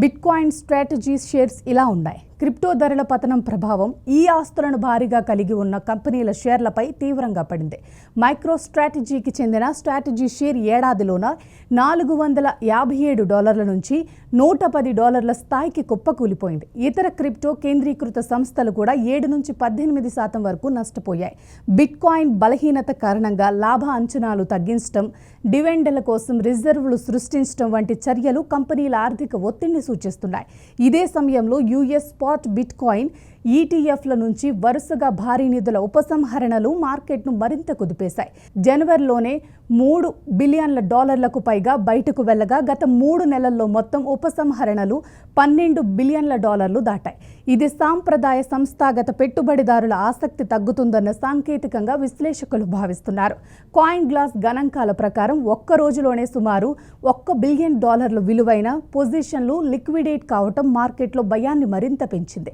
Bitcoin strategies shares ఇలా ఉన్నాయి. Crypto ధరల పతనం ప్రభావం ఈ ఆస్తులను భారీగా కలిగి ఉన్న కంపెనీల షేర్లపై తీవ్రంగా పడింది. మైక్రో స్ట్రాటజీకి చెందిన స్ట్రాటజీ షేర్ ఏడాదిలోన $457 నుంచి $110 స్థాయికి కుప్పకూలిపోయింది. ఇతర క్రిప్టో కేంద్రీకృత సంస్థలు కూడా 7 నుంచి 18% వరకు నష్టపోయాయి. బిట్కాయిన్ బలహీనత కారణంగా లాభ అంచనాలు తగ్గించడం, డివిడెండ్ల కోసం రిజర్వులు సృష్టించడం వంటి చర్యలు కంపెనీల ఆర్థిక ఒత్తిడిని సూచిస్తున్నాయి. ఇదే సమయంలో యుఎస్ బిట్కాయిన్ ఈటీఎఫ్ల నుంచి వరుసగా భారీ నిధుల ఉపసంహరణలు మార్కెట్ను మరింత కుదిపేశాయి. జనవరిలోనే $3 బిలియన్ల పైగా బయటకు వెళ్లగా గత 3 నెలల్లో మొత్తం ఉపసంహరణలు $12 బిలియన్ల దాటాయి. ఇది సాంప్రదాయ సంస్థాగత పెట్టుబడిదారుల ఆసక్తి తగ్గుతుందన్న సాంకేతికంగా విశ్లేషకులు భావిస్తున్నారు. కాయిన్ గ్లాస్ గణాంకాల ప్రకారం ఒక్క రోజులోనే సుమారు $1 బిలియన్ విలువైన పొజిషన్లు లిక్విడేట్ కావటం మార్కెట్లో భయాన్ని మరింత పెంచింది.